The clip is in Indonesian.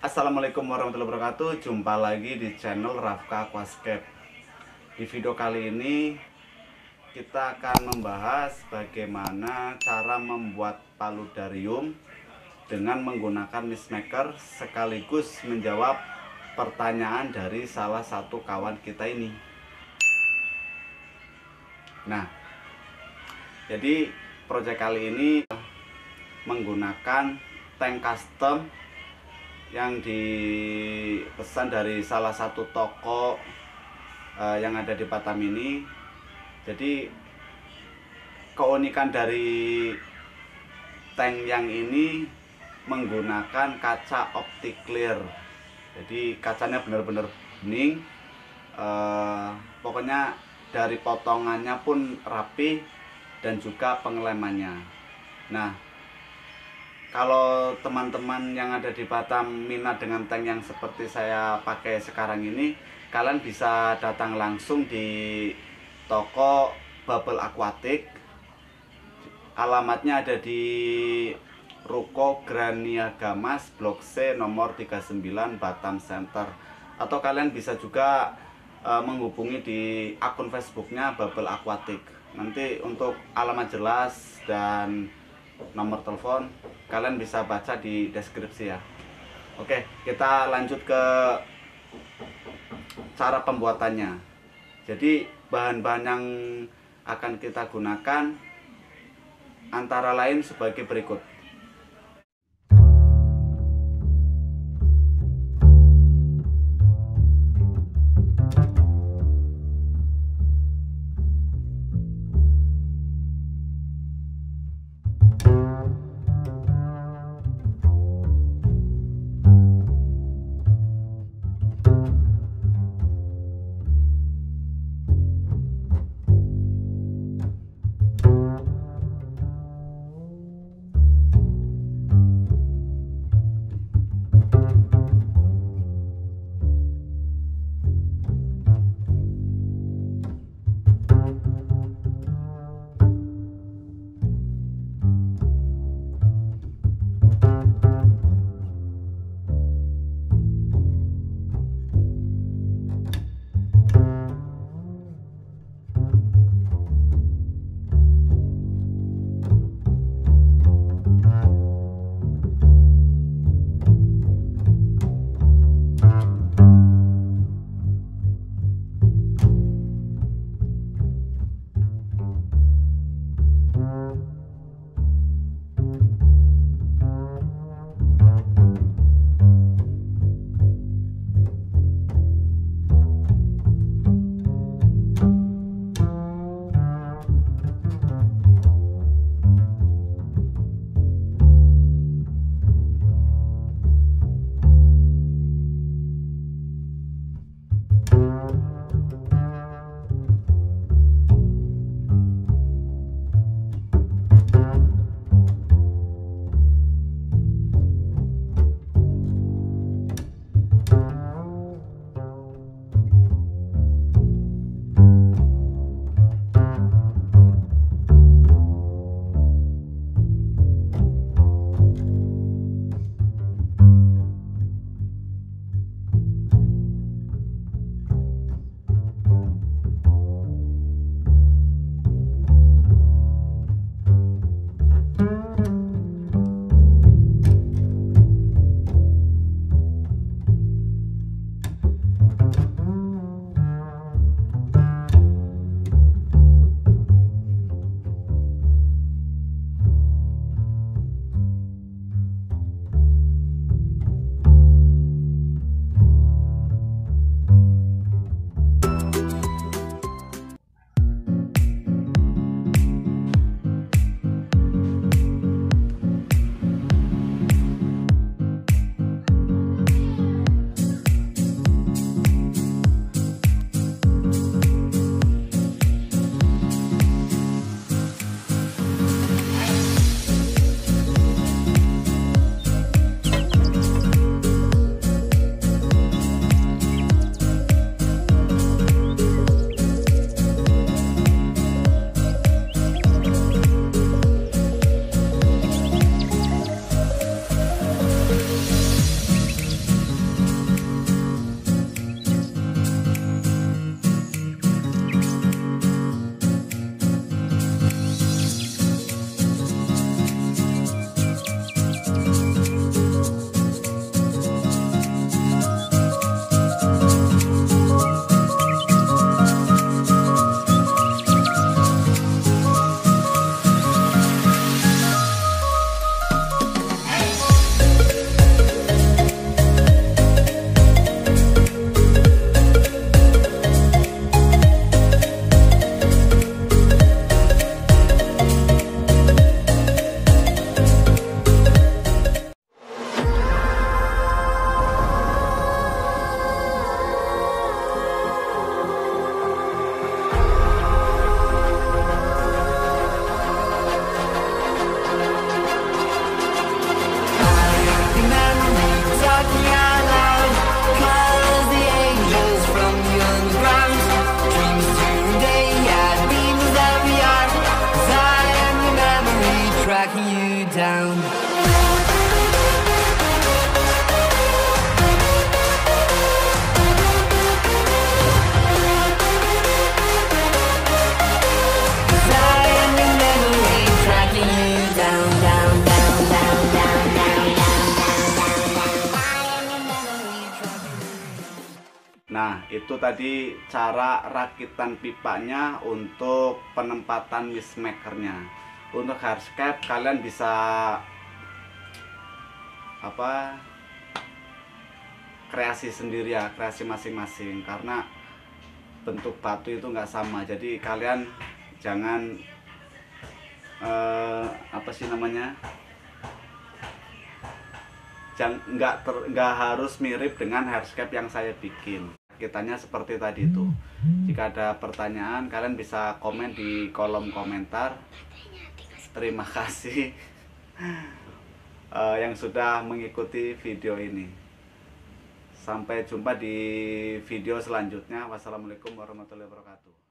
Assalamualaikum warahmatullahi wabarakatuh. Jumpa lagi di channel Rafka Aquascape. Di video kali ini kita akan membahas bagaimana cara membuat paludarium dengan menggunakan mistmaker, sekaligus menjawab pertanyaan dari salah satu kawan kita ini. Nah, jadi proyek kali ini menggunakan tank custom yang dipesan dari salah satu toko yang ada di Batam ini. Jadi keunikan dari tank yang ini menggunakan kaca optik clear. Jadi kacanya benar-benar bening. Pokoknya dari potongannya pun rapi dan juga pengelemannya. Nah, kalau teman-teman yang ada di Batam minat dengan tank yang seperti saya pakai sekarang ini, kalian bisa datang langsung di toko Bubble Aquatic. Alamatnya ada di Ruko Graniaga Mas, Blok C nomor 39 Batam Center. Atau kalian bisa juga menghubungi di akun Facebooknya Bubble Aquatic. Nanti untuk alamat jelas dan nomor telepon kalian bisa baca di deskripsi ya. Oke, kita lanjut ke cara pembuatannya. Jadi bahan-bahan yang akan kita gunakan antara lain sebagai berikut. Nah, itu tadi cara rakitan pipanya untuk penempatan wisemakernya. Untuk hardscape kalian bisa kreasi sendiri ya, kreasi masing-masing, karena bentuk batu itu nggak sama. Jadi kalian jangan nggak harus mirip dengan hardscape yang saya bikin. Kitanya seperti tadi itu. Jika ada pertanyaan, kalian bisa komen di kolom komentar. Terima kasih yang sudah mengikuti video ini. Sampai jumpa di video selanjutnya. Wassalamualaikum warahmatullahi wabarakatuh.